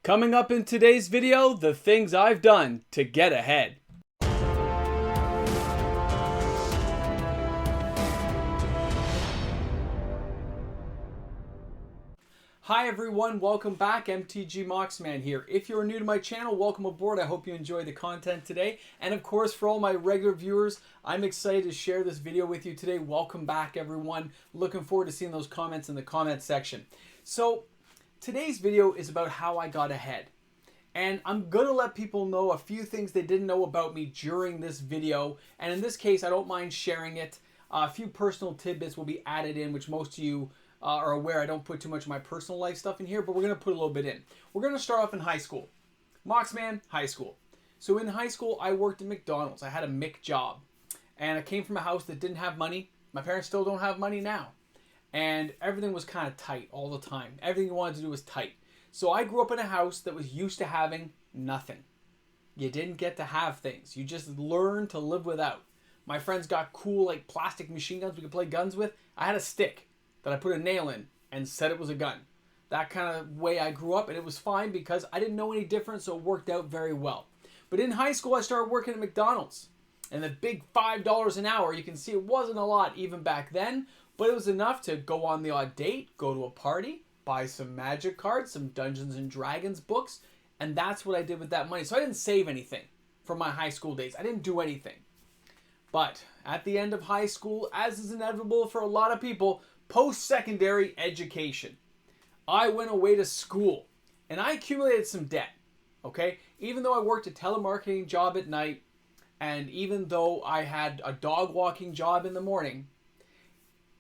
Coming up in today's video, the things I've done to get ahead. Hi everyone, welcome back. MTG Moxman here. If you're new to my channel, welcome aboard. I hope you enjoy the content today. And of course, for all my regular viewers, I'm excited to share this video with you today. Welcome back everyone. Looking forward to seeing those comments in the comment section. So today's video is about how I got ahead. And I'm going to let people know a few things they didn't know about me during this video. And in this case, I don't mind sharing it. A few personal tidbits will be added in, which most of you are aware I don't put too much of my personal life stuff in here, but we're going to put a little bit in. We're going to start off in high school. Moxman, high school. So in high school, I worked at McDonald's. I had a Mc job. And I came from a house that didn't have money. My parents still don't have money now. And everything was kind of tight all the time. Everything you wanted to do was tight. So I grew up in a house that was used to having nothing. You didn't get to have things. You just learned to live without. My friends got cool like plastic machine guns we could play guns with. I had a stick that I put a nail in and said it was a gun. That kind of way I grew up, and it was fine because I didn't know any different, so it worked out very well. But in high school, I started working at McDonald's. And the big $5 an hour, you can see it wasn't a lot even back then, but it was enough to go on the odd date, go to a party, buy some Magic cards, some Dungeons and Dragons books, and that's what I did with that money. So I didn't save anything from my high school days. I didn't do anything. But at the end of high school, as is inevitable for a lot of people, post-secondary education. I went away to school and I accumulated some debt, okay? Even though I worked a telemarketing job at night and even though I had a dog walking job in the morning,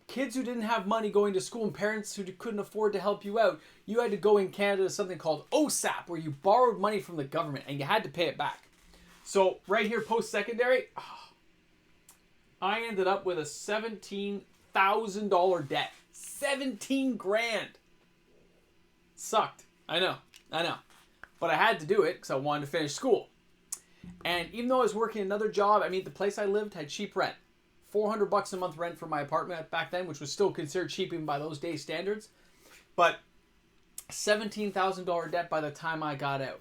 kids who didn't have money going to school and parents who couldn't afford to help you out, you had to go in Canada to something called OSAP where you borrowed money from the government and you had to pay it back. So right here, post-secondary, I ended up with a $17,000 debt. 17 grand. Sucked. I know. But I had to do it because I wanted to finish school. And even though I was working another job, I mean, the place I lived had cheap rent. $400 a month rent for my apartment back then, which was still considered cheap even by those days' standards. But $17,000 debt by the time I got out.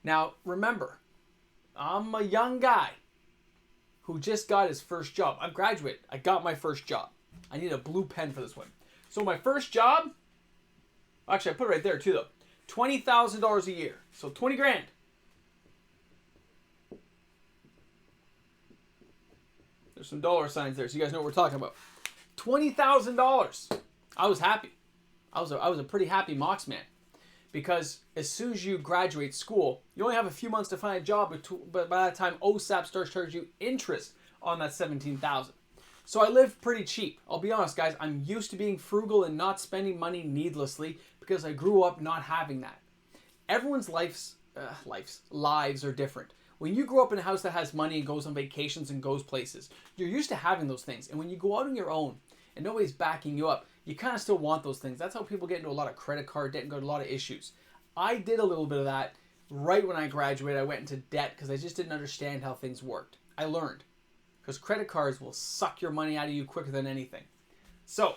Now, remember, I'm a young guy who just got his first job. I'm graduated. I got my first job. I need a blue pen for this one. So my first job, actually I put it right there too though, $20,000 a year. So 20 grand. There's some dollar signs there so you guys know what we're talking about. $20,000. I was happy. I was a pretty happy Moxman. Because as soon as you graduate school, you only have a few months to find a job, but by that time, OSAP starts charging you interest on that $17,000. So I live pretty cheap. I'll be honest, guys. I'm used to being frugal and not spending money needlessly because I grew up not having that. Everyone's lives are different. When you grow up in a house that has money and goes on vacations and goes places, you're used to having those things. And when you go out on your own and nobody's backing you up, you kind of still want those things. That's how people get into a lot of credit card debt and go to a lot of issues. I did a little bit of that right when I graduated. I went into debt because I just didn't understand how things worked. I learned. Because credit cards will suck your money out of you quicker than anything. So,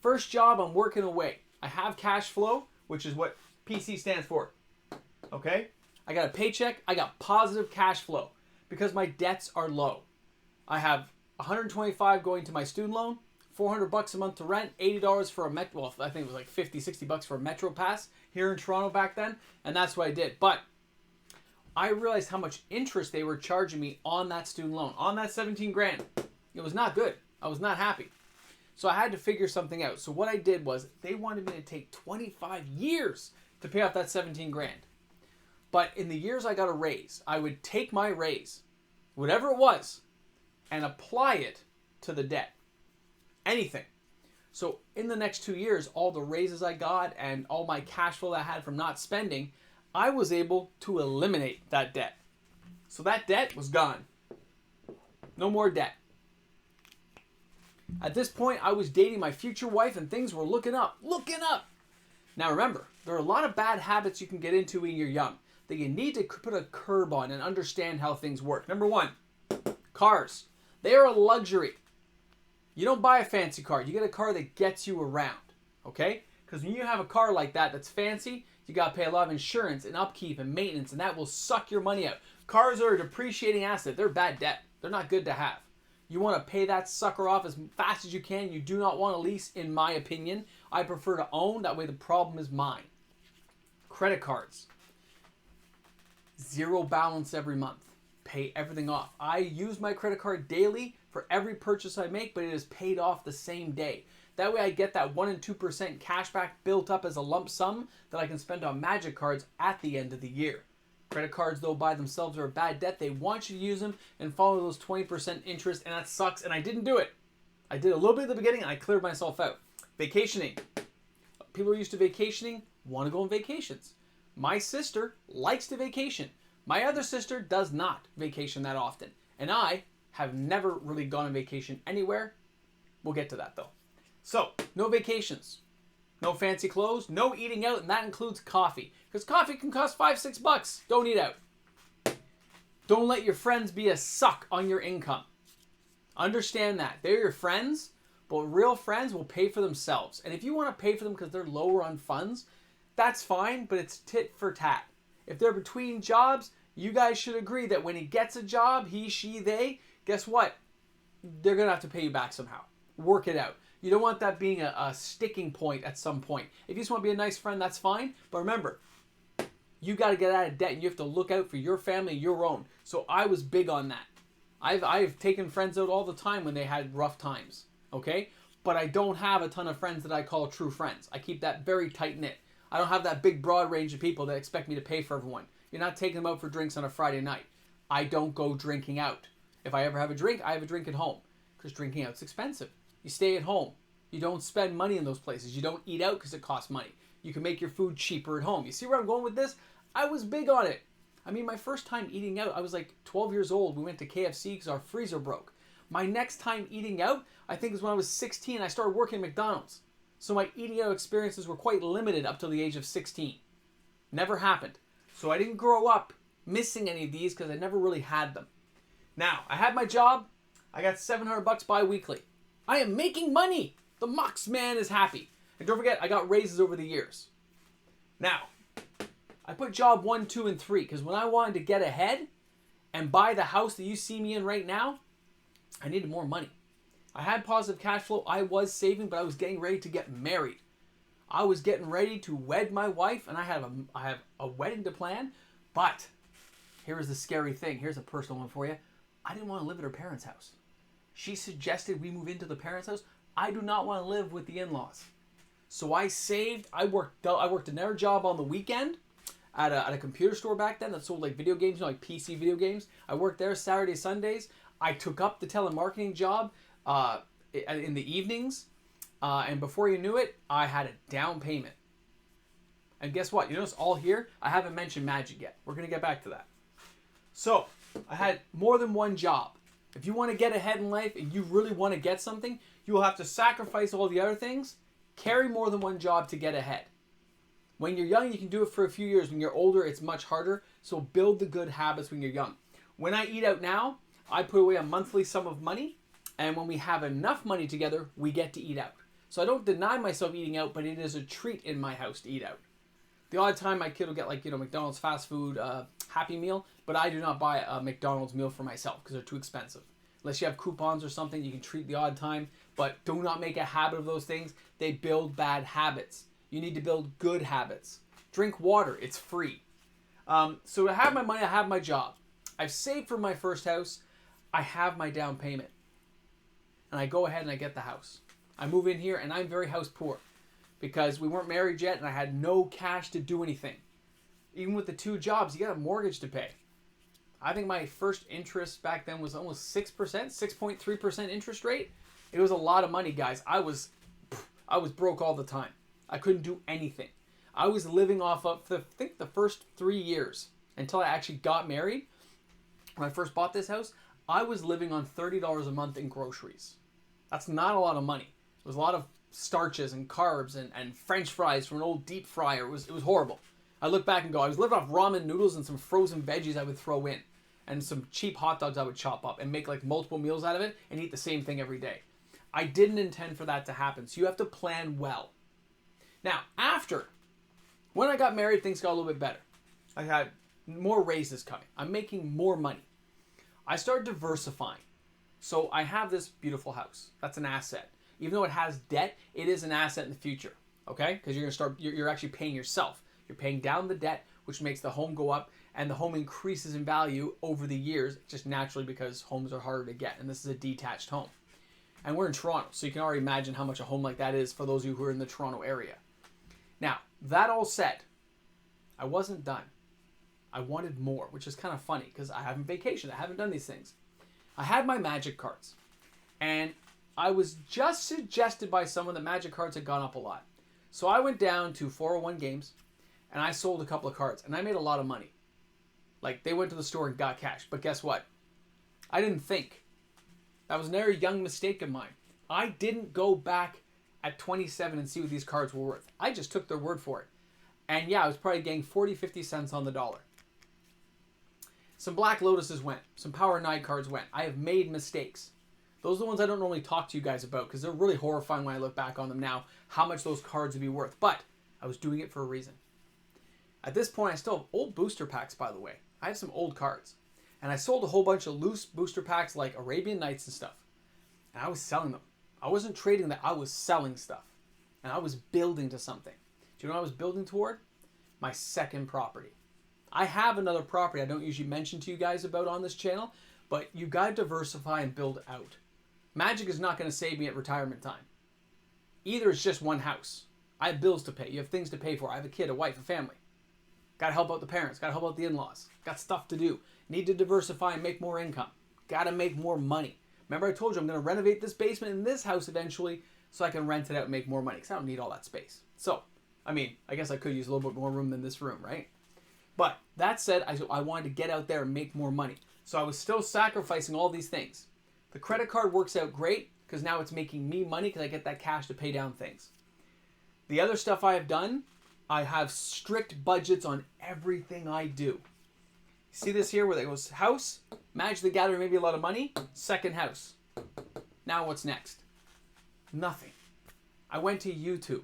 first job, I'm working away. I have cash flow, which is what PC stands for. Okay? I got a paycheck. I got positive cash flow because my debts are low. I have $125 going to my student loan, $400 a month to rent, $80 for a Metro, well, I think it was like $50, $60 for a Metro Pass here in Toronto back then, and that's what I did. But I realized how much interest they were charging me on that student loan, on that 17 grand. It was not good. I was not happy. So I had to figure something out. So what I did was they wanted me to take 25 years to pay off that 17 grand. But in the years I got a raise, I would take my raise, whatever it was, and apply it to the debt. Anything. So in the next 2 years, all the raises I got and all my cash flow that I had from not spending, I was able to eliminate that debt. So that debt was gone. No more debt. At this point, I was dating my future wife and things were looking up. Looking up! Now remember, there are a lot of bad habits you can get into when you're young that you need to put a curb on and understand how things work. Number one, cars. They are a luxury. You don't buy a fancy car. You get a car that gets you around. Okay? Because when you have a car like that that's fancy, you got to pay a lot of insurance and upkeep and maintenance, and that will suck your money out. Cars are a depreciating asset. They're bad debt. They're not good to have. You want to pay that sucker off as fast as you can. You do not want to lease, in my opinion. I prefer to own. That way the problem is mine. Credit cards. Zero balance every month. Pay everything off. I use my credit card daily for every purchase I make, but it is paid off the same day. That way I get that 1% and 2% cash back built up as a lump sum that I can spend on magic cards at the end of the year. Credit cards, though, by themselves are a bad debt. They want you to use them and follow those 20% interest, and that sucks, and I didn't do it. I did a little bit at the beginning, and I cleared myself out. Vacationing. People who are used to vacationing want to go on vacations. My sister likes to vacation. My other sister does not vacation that often, and I have never really gone on vacation anywhere. We'll get to that, though. So, no vacations. No fancy clothes, no eating out, and that includes coffee. Because coffee can cost $5-6. Don't eat out. Don't let your friends be a suck on your income. Understand that. They're your friends, but real friends will pay for themselves. And if you want to pay for them because they're lower on funds, that's fine, but it's tit for tat. If they're between jobs, you guys should agree that when he gets a job, he, she, they, guess what? They're going to have to pay you back somehow. Work it out. You don't want that being a sticking point at some point. If you just want to be a nice friend, that's fine. But remember, you got to get out of debt, and you have to look out for your family, your own. So I was big on that. I've taken friends out all the time when they had rough times, okay? But I don't have a ton of friends that I call true friends. I keep that very tight-knit. I don't have that big, broad range of people that expect me to pay for everyone. You're not taking them out for drinks on a Friday night. I don't go drinking out. If I ever have a drink, I have a drink at home. Because drinking out's expensive. You stay at home. You don't spend money in those places. You don't eat out because it costs money. You can make your food cheaper at home. You see where I'm going with this? I was big on it. I mean, my first time eating out, I was like 12 years old. We went to KFC because our freezer broke. My next time eating out, I think, was when I was 16. I started working at McDonald's. So my eating out experiences were quite limited up till the age of 16. Never happened. So I didn't grow up missing any of these because I never really had them. Now, I had my job. I got $700 bi-weekly. I am making money. The Mox man is happy. And don't forget, I got raises over the years. Now, I put job 1, 2, and 3 because when I wanted to get ahead and buy the house that you see me in right now, I needed more money. I had positive cash flow. I was saving, but I was getting ready to get married. I was getting ready to wed my wife, and I have a wedding to plan. But here's the scary thing. Here's a personal one for you. I didn't want to live at her parents' house. She suggested we move into the parents' house. I do not want to live with the in-laws. So I saved. I worked another job on the weekend at a computer store back then that sold like video games, like PC video games. I worked there Saturdays, Sundays. I took up the telemarketing job in the evenings. And before you knew it, I had a down payment. And guess what? You notice all here, I haven't mentioned Magic yet. We're going to get back to that. So I had more than one job. If you want to get ahead in life and you really want to get something, you will have to sacrifice all the other things, carry more than one job to get ahead. When you're young, you can do it for a few years. When you're older, it's much harder. So build the good habits when you're young. When I eat out now, I put away a monthly sum of money. And when we have enough money together, we get to eat out. So I don't deny myself eating out, but it is a treat in my house to eat out. The odd time my kid will get McDonald's fast food Happy Meal, but I do not buy a McDonald's meal for myself because they're too expensive. Unless you have coupons or something, you can treat the odd time, but do not make a habit of those things. They build bad habits. You need to build good habits. Drink water. It's free. So I have my money. I have my job. I've saved for my first house. I have my down payment. And I go ahead and I get the house. I move in here and I'm very house poor because we weren't married yet and I had no cash to do anything. Even with the 2 jobs, you got a mortgage to pay. I think my first interest back then was almost 6%, 6.3% interest rate. It was a lot of money, guys. I was broke all the time. I couldn't do anything. I was living off of, I think, the first 3 years until I actually got married. When I first bought this house, I was living on $30 a month in groceries. That's not a lot of money. It was a lot of starches and carbs and French fries from an old deep fryer. It was horrible. I look back and go, I was living off ramen noodles and some frozen veggies I would throw in. And some cheap hot dogs I would chop up and make like multiple meals out of it and eat the same thing every day. I didn't intend for that to happen. So you have to plan well. Now, when I got married, things got a little bit better. I had more raises coming. I'm making more money. I started diversifying. So I have this beautiful house. That's an asset. Even though it has debt, it is an asset in the future. Okay? Because you're actually paying yourself. You're paying down the debt, which makes the home go up, and the home increases in value over the years, just naturally because homes are harder to get. And this is a detached home. And we're in Toronto, so you can already imagine how much a home like that is for those of you who are in the Toronto area. Now, that all said, I wasn't done. I wanted more, which is kind of funny because I haven't vacationed. I haven't done these things. I had my magic cards, and I was just suggested by someone that magic cards had gone up a lot. So I went down to 401 Games, and I sold a couple of cards, and I made a lot of money. Like, they went to the store and got cash, but guess what? I didn't think. That was another young mistake of mine. I didn't go back at 27 and see what these cards were worth. I just took their word for it. And yeah, I was probably getting 40, 50 cents on the dollar. Some Black Lotuses went. Some Power 9 cards went. I have made mistakes. Those are the ones I don't normally talk to you guys about because they're really horrifying when I look back on them now, how much those cards would be worth. But I was doing it for a reason. At this point, I still have old booster packs, by the way. I have some old cards. And I sold a whole bunch of loose booster packs like Arabian Nights and stuff. And I was selling them. I wasn't trading them. I was selling stuff. And I was building to something. Do you know what I was building toward? My second property. I have another property I don't usually mention to you guys about on this channel, but you got to diversify and build out. Magic is not going to save me at retirement time. Either it's just one house. I have bills to pay. You have things to pay for. I have a kid, a wife, a family. Got to help out the parents. Got to help out the in-laws. Got stuff to do. Need to diversify and make more income. Got to make more money. Remember I told you I'm going to renovate this basement in this house eventually so I can rent it out and make more money because I don't need all that space. So, I mean, I guess I could use a little bit more room than this room, right? But that said, I wanted to get out there and make more money. So I was still sacrificing all these things. The credit card works out great because now it's making me money because I get that cash to pay down things. The other stuff I have done, I have strict budgets on everything I do. See this here where it goes house, Magic the Gathering, maybe a lot of money, second house. Now what's next? Nothing. I went to YouTube.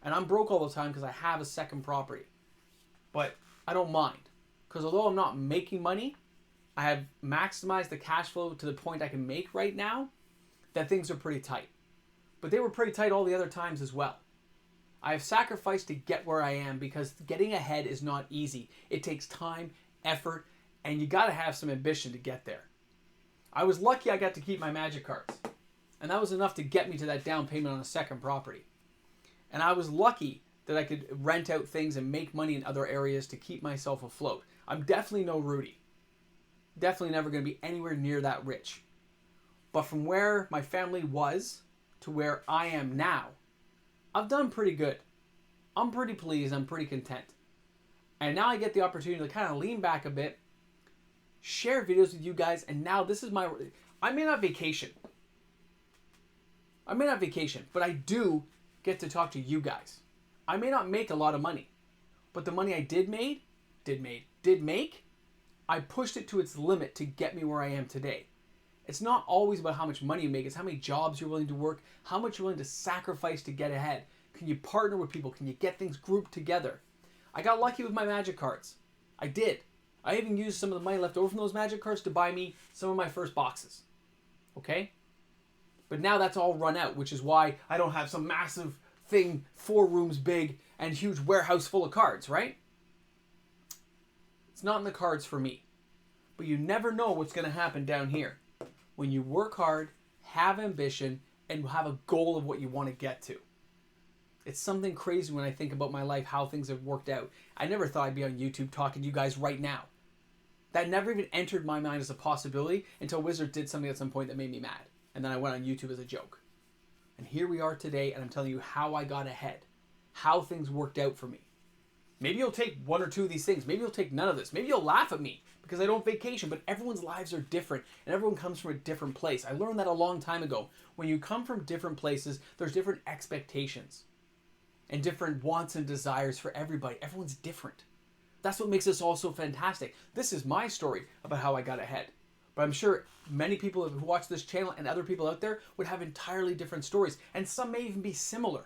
And I'm broke all the time because I have a second property. But I don't mind. Because although I'm not making money, I have maximized the cash flow to the point I can make right now that things are pretty tight. But they were pretty tight all the other times as well. I have sacrificed to get where I am because getting ahead is not easy. It takes time, effort, and you got to have some ambition to get there. I was lucky I got to keep my magic cards. And that was enough to get me to that down payment on a second property. And I was lucky that I could rent out things and make money in other areas to keep myself afloat. I'm definitely no Rudy. Definitely never going to be anywhere near that rich. But from where my family was to where I am now, I've done pretty good. I'm pretty pleased. I'm pretty content. And now I get the opportunity to kind of lean back a bit, share videos with you guys, and now this is my... I may not vacation. But I do get to talk to you guys. I may not make a lot of money, but the money I did make, I pushed it to its limit to get me where I am today. It's not always about how much money you make. It's how many jobs you're willing to work, how much you're willing to sacrifice to get ahead. Can you partner with people? Can you get things grouped together? I got lucky with my magic cards. I did. I even used some of the money left over from those magic cards to buy me some of my first boxes. Okay? But now that's all run out, which is why I don't have some massive thing, 4 rooms big, and huge warehouse full of cards, right? It's not in the cards for me. But you never know what's going to happen down here. When you work hard, have ambition, and have a goal of what you want to get to. It's something crazy when I think about my life, how things have worked out. I never thought I'd be on YouTube talking to you guys right now. That never even entered my mind as a possibility until Wizard did something at some point that made me mad. And then I went on YouTube as a joke. And here we are today, and I'm telling you how I got ahead. How things worked out for me. Maybe you'll take 1 or 2 of these things. Maybe you'll take none of this. Maybe you'll laugh at me because I don't vacation. But everyone's lives are different, and everyone comes from a different place. I learned that a long time ago. When you come from different places, there's different expectations and different wants and desires for everybody. Everyone's different. That's what makes this all so fantastic. This is my story about how I got ahead. But I'm sure many people who watch this channel and other people out there would have entirely different stories. And some may even be similar.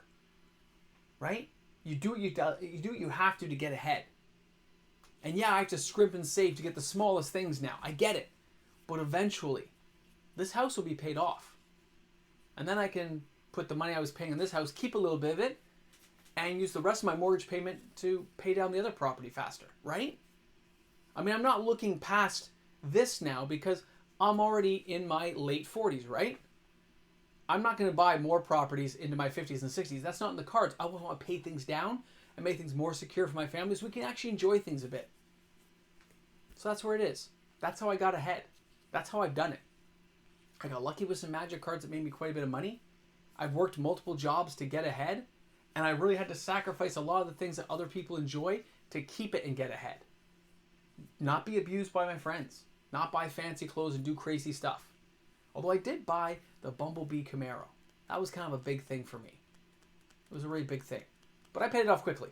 right? You do what you have to get ahead. And yeah, I have to scrimp and save to get the smallest things now. I get it. But eventually, this house will be paid off. And then I can put the money I was paying on this house, keep a little bit of it, and use the rest of my mortgage payment to pay down the other property faster, right? I mean, I'm not looking past this now because I'm already in my late 40s, right? I'm not going to buy more properties into my 50s and 60s. That's not in the cards. I want to pay things down and make things more secure for my family so we can actually enjoy things a bit. So that's where it is. That's how I got ahead. That's how I've done it. I got lucky with some magic cards that made me quite a bit of money. I've worked multiple jobs to get ahead, and I really had to sacrifice a lot of the things that other people enjoy to keep it and get ahead. Not be abused by my friends. Not buy fancy clothes and do crazy stuff. Although I did buy the Bumblebee Camaro. That was kind of a big thing for me. It was a really big thing. But I paid it off quickly.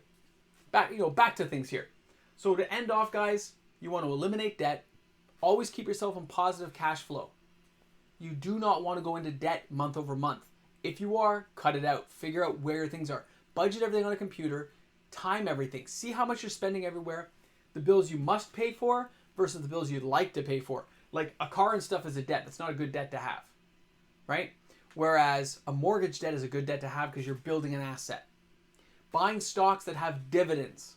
Back to things here. So to end off, guys, you want to eliminate debt. Always keep yourself in positive cash flow. You do not want to go into debt month over month. If you are, cut it out. Figure out where your things are. Budget everything on a computer. Time everything. See how much you're spending everywhere. The bills you must pay for versus the bills you'd like to pay for. Like a car and stuff is a debt. That's not a good debt to have, right? Whereas a mortgage debt is a good debt to have because you're building an asset. Buying stocks that have dividends.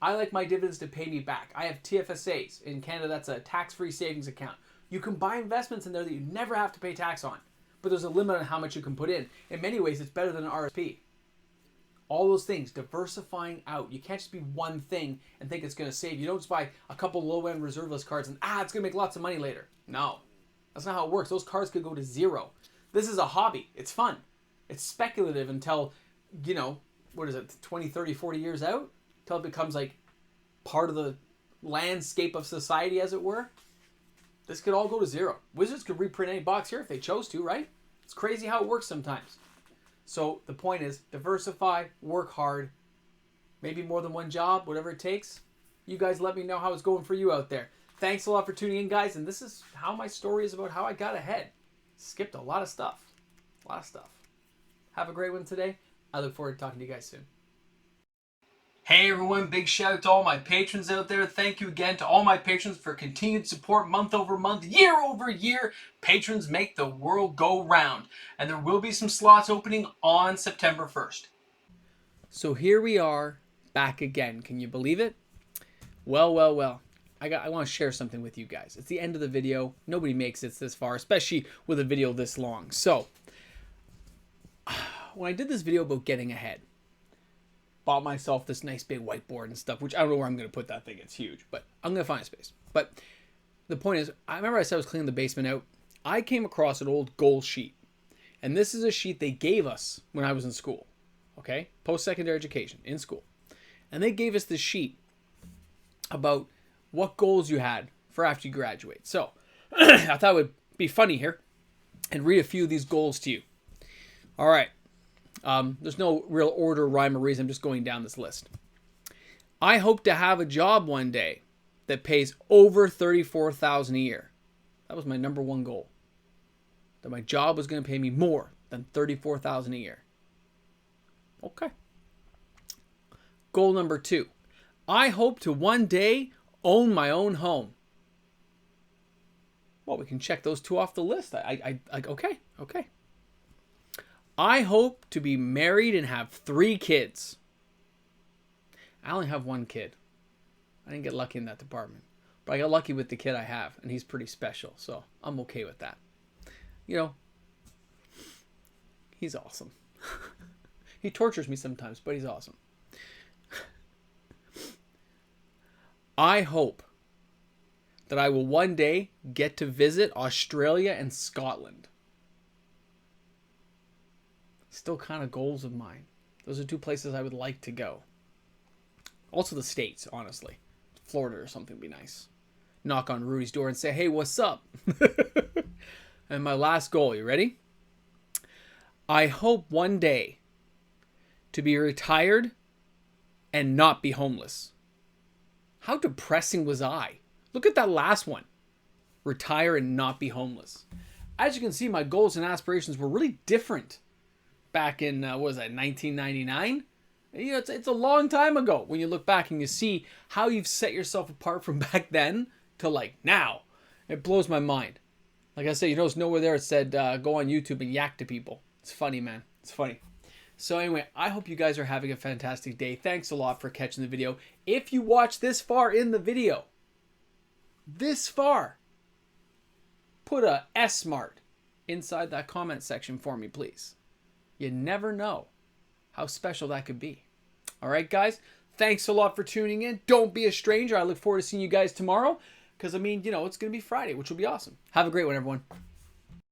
I like my dividends to pay me back. I have TFSAs. In Canada, that's a tax-free savings account. You can buy investments in there that you never have to pay tax on, but there's a limit on how much you can put in. In many ways, it's better than an RSP. All those things, diversifying out. You can't just be one thing and think it's going to save. You don't just buy a couple low-end reserve list cards and, it's going to make lots of money later. No, that's not how it works. Those cards could go to zero. This is a hobby. It's fun. It's speculative until, 20, 30, 40 years out? Until it becomes like part of the landscape of society, as it were. This could all go to zero. Wizards could reprint any box here if they chose to, right? It's crazy how it works sometimes. So the point is, diversify, work hard, maybe more than one job, whatever it takes. You guys let me know how it's going for you out there. Thanks a lot for tuning in, guys. And this is how my story is about how I got ahead. Skipped a lot of stuff. Have a great one today. I look forward to talking to you guys soon. Hey everyone, big shout out to all my patrons out there. Thank you again to all my patrons for continued support month over month, year over year. Patrons make the world go round. And there will be some slots opening on September 1st. So here we are back again. Can you believe it? Well. I want to share something with you guys. It's the end of the video. Nobody makes it this far, especially with a video this long. So, when I did this video about getting ahead, bought myself this nice big whiteboard and stuff, which I don't know where I'm going to put that thing. It's huge, but I'm going to find a space. But the point is, I remember I said I was cleaning the basement out. I came across an old goal sheet. And this is a sheet they gave us when I was in school. Okay? Post-secondary education, in school. And they gave us this sheet about what goals you had for after you graduate. So, I thought it would be funny here and read a few of these goals to you. All right. There's no real order, rhyme, or reason. I'm just going down this list. I hope to have a job one day that pays over $34,000 a year. That was my number one goal. That my job was going to pay me more than $34,000 a year. Okay. Goal number 2. I hope to one day own my own home. Well, we can check those two off the list. Okay. I hope to be married and have 3 kids. I only have 1 kid. I didn't get lucky in that department. But I got lucky with the kid I have, and he's pretty special, so I'm okay with that. He's awesome. He tortures me sometimes, but he's awesome. I hope that I will one day get to visit Australia and Scotland. Still kind of goals of mine. Those are 2 places I would like to go. Also the States, honestly. Florida or something would be nice. Knock on Rudy's door and say, hey, what's up? And my last goal, you ready? I hope one day to be retired and not be homeless. How depressing was I? Look at that last one. Retire and not be homeless. As you can see, my goals and aspirations were really different back in, 1999? You know, it's a long time ago when you look back and you see how you've set yourself apart from back then to like now. It blows my mind. Like I said, you notice nowhere there it said go on YouTube and yak to people. It's funny, man. It's funny. So anyway, I hope you guys are having a fantastic day. Thanks a lot for catching the video. If you watched this far in the video, this far, put a S-Smart inside that comment section for me, please. You never know how special that could be. All right, guys, thanks a lot for tuning in. Don't be a stranger. I look forward to seeing you guys tomorrow because, I mean, you know, it's going to be Friday, which will be awesome. Have a great one, everyone.